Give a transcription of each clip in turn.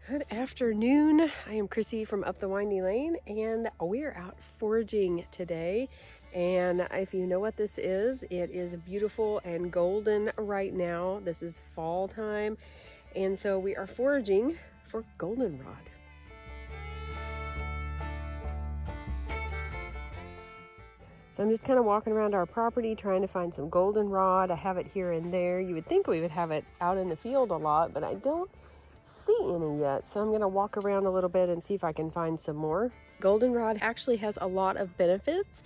Good afternoon. I am Chrissy from Up the Windy Lane, and we are out foraging today. And if you know what this is, it is beautiful and golden right now. This is fall time, and so we are foraging for goldenrod. So I'm just kind of walking around our property trying to find some goldenrod. I have it here and there. You would think we would have it out in the field a lot, but I don't see any yet. So I'm going to walk around a little bit and see if I can find some more. Goldenrod actually has a lot of benefits,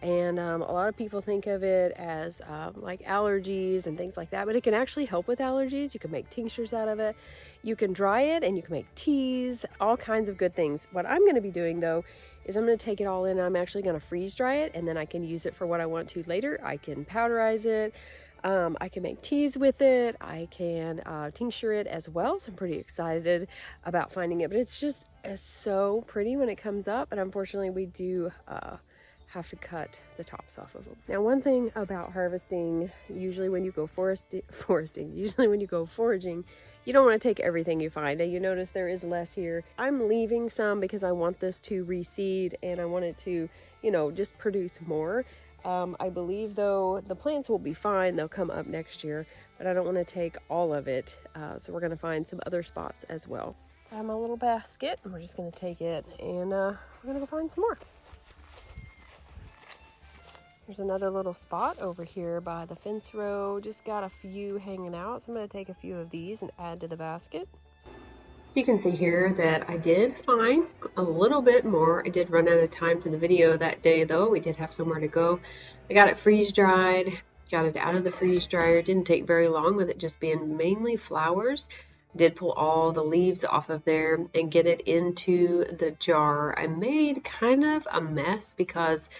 and a lot of people think of it as like allergies and things like that, but it can actually help with allergies. You can make tinctures out of it. You can dry it and you can make teas, all kinds of good things. What I'm going to be doing though is I'm going to take it all in. I'm actually going to freeze dry it, and then I can use it for what I want to later. I can powderize it. I can make teas with it. I can tincture it as well. So I'm pretty excited about finding it. But it's so pretty when it comes up. And unfortunately, we do have to cut the tops off of them. Now, one thing about harvesting, usually when you go usually when you go foraging, you don't want to take everything you find. Now, you notice there is less here. I'm leaving some because I want this to reseed and I want it to, just produce more. I believe though the plants will be fine. They'll come up next year, but I don't want to take all of it. So we're going to find some other spots as well. So I have my little basket and we're just going to take it and we're going to go find some more. There's another little spot over here by the fence row. Just got a few hanging out. So I'm going to take a few of these and add to the basket. So you can see here that I did find a little bit more. I did run out of time for the video that day though. We did have somewhere to go. I got it freeze dried, got it out of the freeze dryer. It didn't take very long with it just being mainly flowers. I did pull all the leaves off of there and get it into the jar. I made kind of a mess because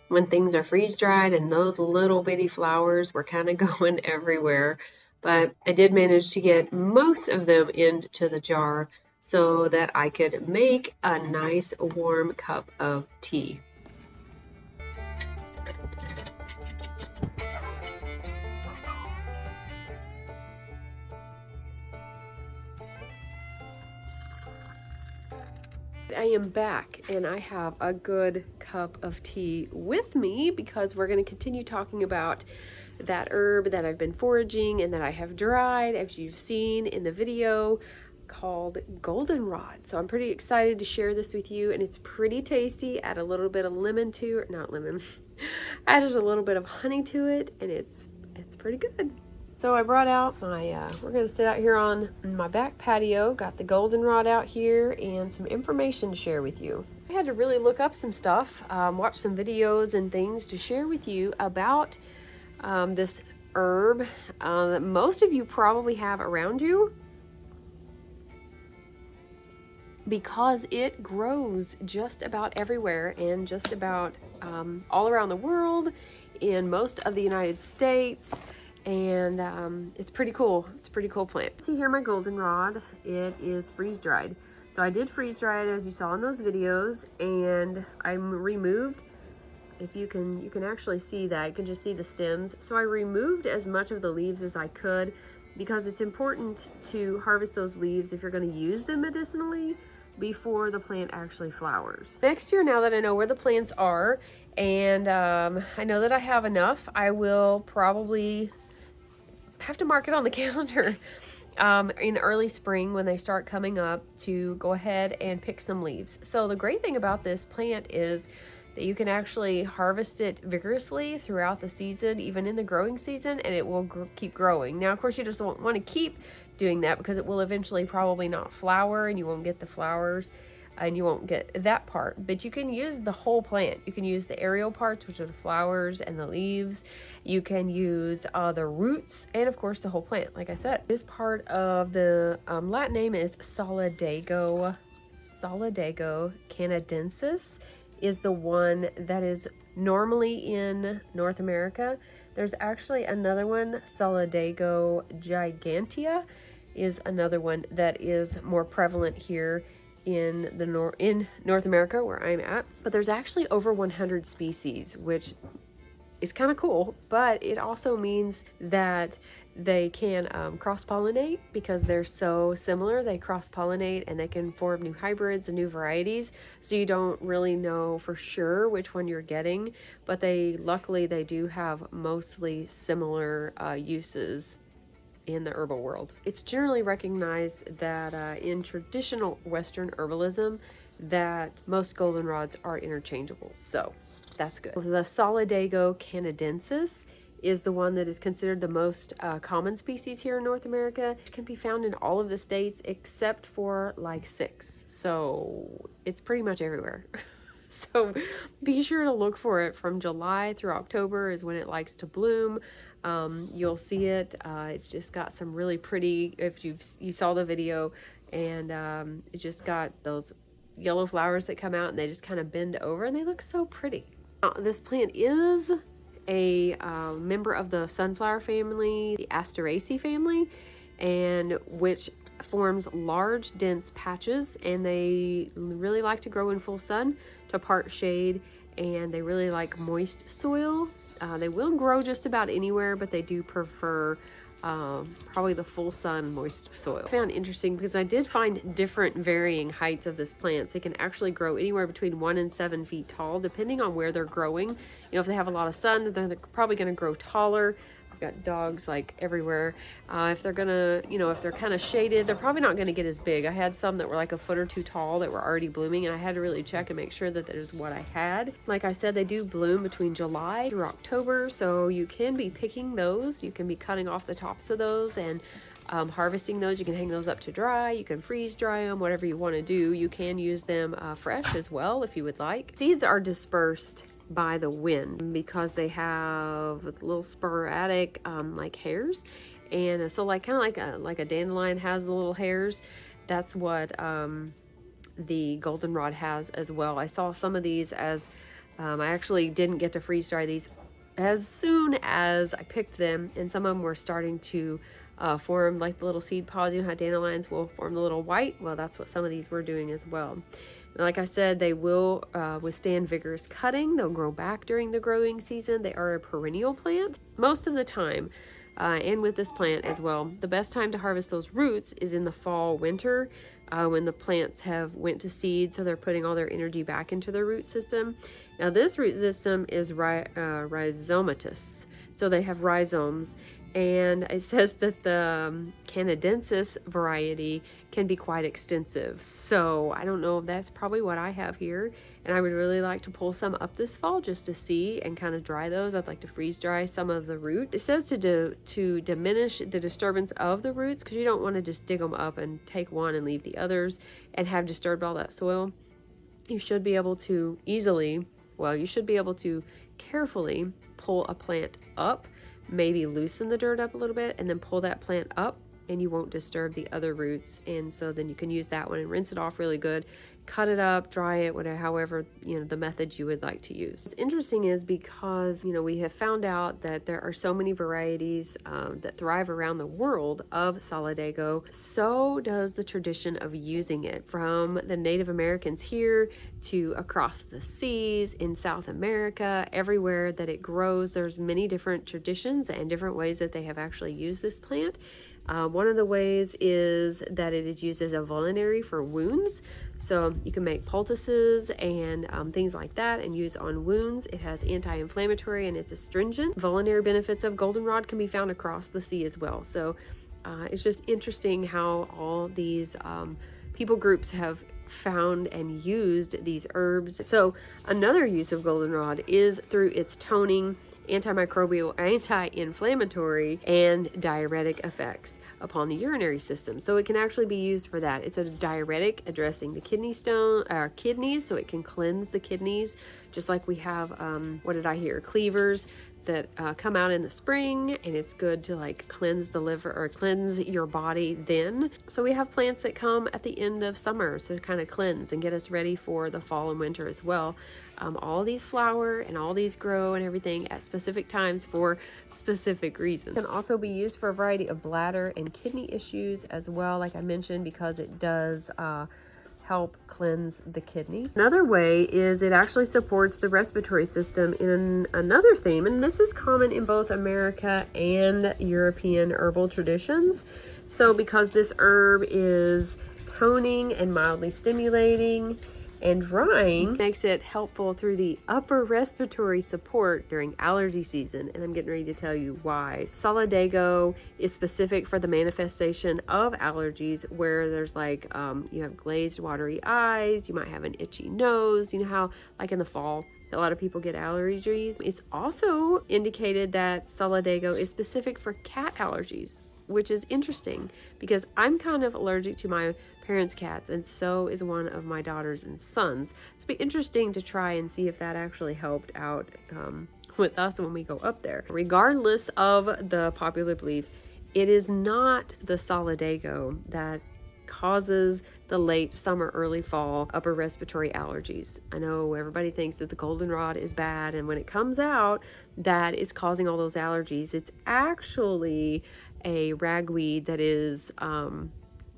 when things are freeze dried and those little bitty flowers were kind of going everywhere. But I did manage to get most of them into the jar so that I could make a nice warm cup of tea. I am back and I have a good cup of tea with me because we're going to continue talking about that herb that I've been foraging and that I have dried, as you've seen in the video, called goldenrod. So I'm pretty excited to share this with you, and it's pretty tasty. Add a little bit of lemon to it, not lemon, added a little bit of honey to it, and it's pretty good. So I brought out my, we're going to sit out here on my back patio, got the goldenrod out here, and some information to share with you. I had to really look up some stuff, watch some videos and things to share with you about this herb that most of you probably have around you, because it grows just about everywhere and just about all around the world, in most of the United States. And it's pretty cool. It's a pretty cool plant. See here my goldenrod. It is freeze dried. So I did freeze dry it as you saw in those videos, and I removed, if you can actually see that, you can just see the stems. So I removed as much of the leaves as I could, because it's important to harvest those leaves if you're going to use them medicinally before the plant actually flowers. Next year, now that I know where the plants are and I know that I have enough, I will probably have to mark it on the calendar in early spring when they start coming up to go ahead and pick some leaves. So the great thing about this plant is that you can actually harvest it vigorously throughout the season, even in the growing season, and it will keep growing. Now, of course, you just don't want to keep doing that because it will eventually probably not flower and you won't get the flowers and you won't get that part. But you can use the whole plant. You can use the aerial parts, which are the flowers and the leaves. You can use the roots and, of course, the whole plant. Like I said, this part of the Latin name is Solidago. Solidago canadensis is the one that is normally in North America. There's actually another one, Solidago gigantea, is another one that is more prevalent here in North America, where I'm at. But there's actually over 100 species, which is kind of cool, but it also means that They can cross-pollinate because they're so similar. They cross-pollinate and they can form new hybrids and new varieties. So you don't really know for sure which one you're getting, but luckily they do have mostly similar uses in the herbal world. It's generally recognized that in traditional Western herbalism that most goldenrods are interchangeable, so that's good. The Solidago canadensis is the one that is considered the most common species here in North America. It can be found in all of the states except for like 6, so it's pretty much everywhere. So be sure to look for it from July through October is when it likes to bloom. You'll see it. It's just got some really pretty, if you saw the video, and it just got those yellow flowers that come out and they just kind of bend over and they look so pretty. Now, this plant is a member of the sunflower family, the Asteraceae family, and which forms large dense patches, and they really like to grow in full sun to part shade, and they really like moist soil. They will grow just about anywhere, but they do prefer probably the full sun moist soil. I found interesting because I did find different varying heights of this plant. So it can actually grow anywhere between 1 and 7 feet tall, depending on where they're growing. You know, if they have a lot of sun, then they're probably going to grow taller. I've got dogs like everywhere. If they're gonna, you know, if they're kind of shaded, they're probably not going to get as big. I had some that were like a foot or two tall that were already blooming, and I had to really check and make sure that that is what I had. Like I said, they do bloom between July through October, so you can be picking those. You can be cutting off the tops of those and harvesting those. You can hang those up to dry. You can freeze dry them, whatever you want to do. You can use them fresh as well if you would like. Seeds are dispersed by the wind because they have little sporadic like hairs, and so like kind of like a dandelion has the little hairs. That's what the goldenrod has as well. I saw some of these as I actually didn't get to freeze dry these as soon as I picked them, and some of them were starting to form like the little seed pods. You know how dandelions will form the little white? Well, that's what some of these were doing as well. Like I said, they will withstand vigorous cutting. They'll grow back during the growing season. They are a perennial plant most of the time. And with this plant as well, the best time to harvest those roots is in the fall, winter, when the plants have went to seed. So they're putting all their energy back into their root system. Now this root system is rhizomatous. So they have rhizomes. And it says that the canadensis variety can be quite extensive. So I don't know if that's probably what I have here. And I would really like to pull some up this fall just to see and kind of dry those. I'd like to freeze dry some of the root. It says to diminish the disturbance of the roots, because you don't want to just dig them up and take one and leave the others and have disturbed all that soil. You should be able to you should be able to carefully pull a plant up, maybe loosen the dirt up a little bit, and then pull that plant up, and you won't disturb the other roots. And so then you can use that one and rinse it off really good, cut it up, dry it, whatever, however, you know, the method you would like to use. What's interesting is because, you know, we have found out that there are so many varieties that thrive around the world of Solidago. So does the tradition of using it, from the Native Americans here to across the seas in South America. Everywhere that it grows, there's many different traditions and different ways that they have actually used this plant. One of the ways is that it is used as a vulnerary for wounds. So you can make poultices and things like that and use on wounds. It has anti-inflammatory and it's astringent. Vulnerary benefits of goldenrod can be found across the sea as well. So it's just interesting how all these people groups have found and used these herbs. So another use of goldenrod is through its toning, antimicrobial, anti-inflammatory, and diuretic effects upon the urinary system. So it can actually be used for that. It's a diuretic addressing the kidneys, so it can cleanse the kidneys, just like we have, cleavers that come out in the spring, and it's good to like cleanse the liver or cleanse your body then. So we have plants that come at the end of summer, so to kind of cleanse and get us ready for the fall and winter as well. All these flower and all these grow and everything at specific times for specific reasons. It can also be used for a variety of bladder and kidney issues as well, like I mentioned, because it does help cleanse the kidney. Another way is it actually supports the respiratory system in another theme, and this is common in both America and European herbal traditions. So because this herb is toning and mildly stimulating and drying, makes it helpful through the upper respiratory support during allergy season. And I'm getting ready to tell you why. Solidago is specific for the manifestation of allergies where there's like, you have glazed, watery eyes, you might have an itchy nose, you know how like in the fall, a lot of people get allergies. It's also indicated that Solidago is specific for cat allergies, which is interesting because I'm kind of allergic to my parents' cats, and so is one of my daughters and sons. So it'll be interesting to try and see if that actually helped out with us when we go up there. Regardless of the popular belief, it is not the Solidago that causes the late summer, early fall upper respiratory allergies. I know everybody thinks that the goldenrod is bad, and when it comes out that it's causing all those allergies, it's actually a ragweed that is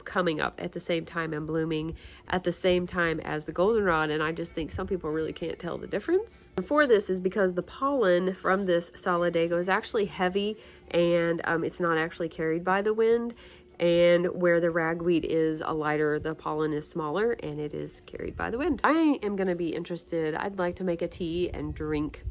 coming up at the same time and blooming at the same time as the goldenrod, and I just think some people really can't tell the difference. And for this is because the pollen from this Solidago is actually heavy, and it's not actually carried by the wind, and where the ragweed is a lighter, the pollen is smaller and it is carried by the wind. I am going to be interested. I'd like to make a tea and drink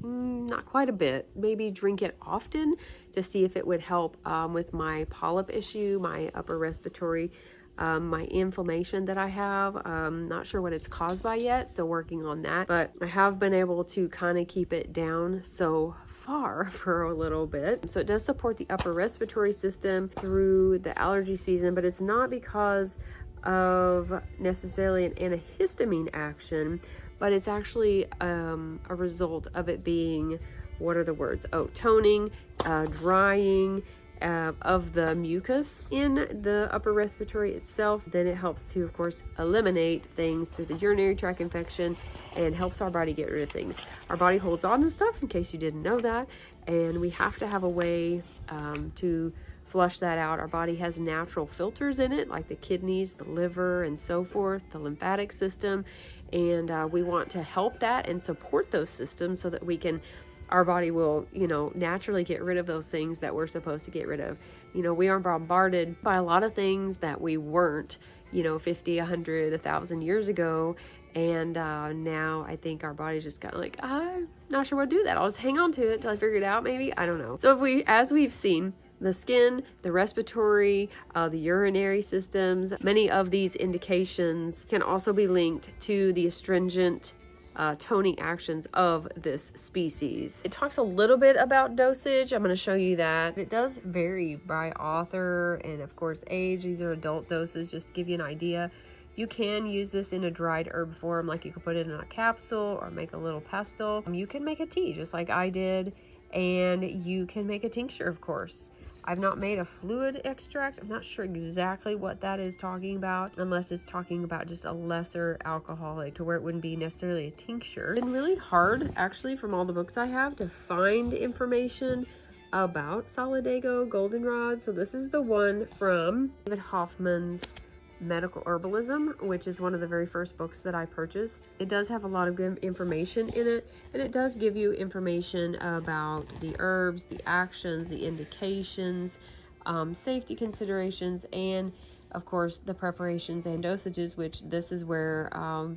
not quite a bit, maybe drink it often to see if it would help with my polyp issue, my upper respiratory, my inflammation that I have. Not sure what it's caused by yet, so working on that, but I have been able to kind of keep it down so far for a little bit. So it does support the upper respiratory system through the allergy season, but it's not because of necessarily an antihistamine action, but it's actually a result of it being, what are the words? Oh, toning, drying of the mucus in the upper respiratory itself. Then it helps to, of course, eliminate things through the urinary tract infection and helps our body get rid of things. Our body holds on to stuff, in case you didn't know that, and we have to have a way to flush that out. Our body has natural filters in it, like the kidneys, the liver, and so forth, the lymphatic system. And we want to help that and support those systems so that our body will, naturally get rid of those things that we're supposed to get rid of. We are bombarded by a lot of things that we weren't, 50, 100, 1,000 years ago. And now I think our body's just kind of like, I'm not sure what to do that. I'll just hang on to it till I figure it out, maybe. I don't know. So as we've seen, the skin, the respiratory, the urinary systems, many of these indications can also be linked to the astringent toning actions of this species. It talks a little bit about dosage. I'm going to show you that. It does vary by author and, of course, age. These are adult doses, just to give you an idea. You can use this in a dried herb form, like you could put it in a capsule or make a little pestle. You can make a tea, just like I did, and you can make a tincture, of course. I've not made a fluid extract. I'm not sure exactly what that is talking about, unless it's talking about just a lesser alcoholic to where it wouldn't be necessarily a tincture. It's been really hard, actually, from all the books I have to find information about Solidago goldenrod. So this is the one from David Hoffman's Medical Herbalism, which is one of the very first books that I purchased. It does have a lot of good information in it, and it does give you information about the herbs, the actions, the indications, safety considerations, and of course the preparations and dosages, which this is where a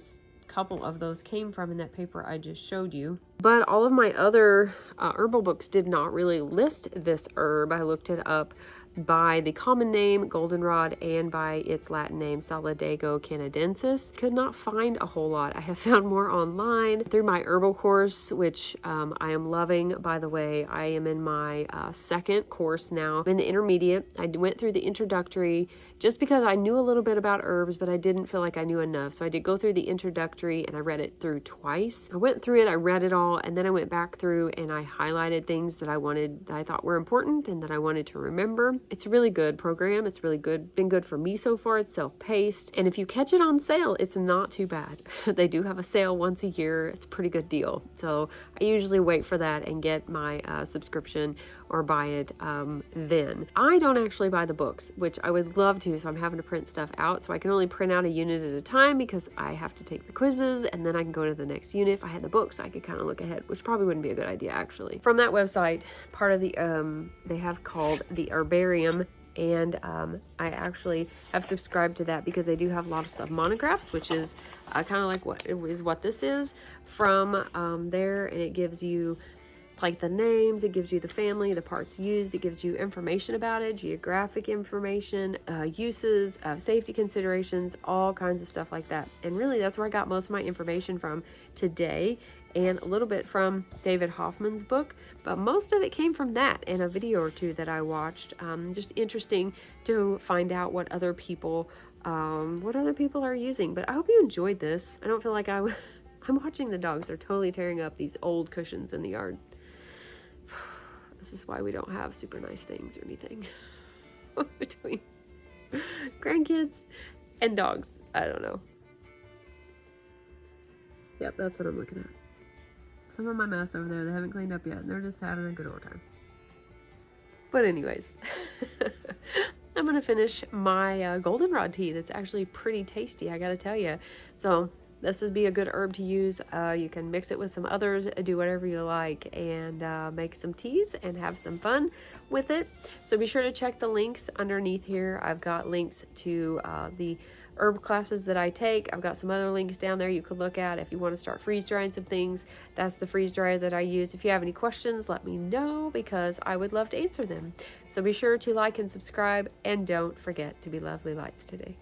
couple of those came from in that paper I just showed you. But all of my other herbal books did not really list this herb. I looked it up by the common name goldenrod and by its Latin name Solidago canadensis. Could not find a whole lot. I have found more online through my herbal course, which I am loving, by the way. I am in my second course now. I'm in the intermediate. I went through the introductory just because I knew a little bit about herbs, but I didn't feel like I knew enough. So I did go through the introductory and I read it through twice. I went through it, I read it all, and then I went back through and I highlighted things that I thought were important and that I wanted to remember. It's a really good program. It's really good, been good for me so far. It's self-paced. And if you catch it on sale, it's not too bad. They do have a sale once a year. It's a pretty good deal. So I usually wait for that and get my subscription or buy it then. I don't actually buy the books, which I would love to, so I'm having to print stuff out. So I can only print out a unit at a time because I have to take the quizzes and then I can go to the next unit. If I had the books, I could kind of look ahead, which probably wouldn't be a good idea actually. From that website, part of the, they have called the Herbarium, and I actually have subscribed to that because they do have lots of monographs, which is kind of like what this is from there, and it gives you like the names, it gives you the family, the parts used, it gives you information about it, geographic information, uses, safety considerations, all kinds of stuff like that. And really that's where I got most of my information from today, and a little bit from David Hoffman's book, but most of it came from that and a video or two that I watched. Just interesting to find out what other people are using. But I hope you enjoyed this. I don't feel like I'm watching the dogs. They're totally tearing up these old cushions in the yard. This is why we don't have super nice things or anything between grandkids and dogs. I don't know. Yep, that's what I'm looking at. Some of my mess over there, they haven't cleaned up yet, and they're just having a good old time. But anyways, I'm going to finish my goldenrod tea that's actually pretty tasty, I gotta tell you. So this would be a good herb to use. You can mix it with some others, do whatever you like, and make some teas and have some fun with it. So be sure to check the links underneath here. I've got links to the herb classes that I take. I've got some other links down there you could look at if you want to start freeze drying some things. That's the freeze dryer that I use. If you have any questions, let me know because I would love to answer them. So be sure to like and subscribe, and don't forget to be lovely lights today.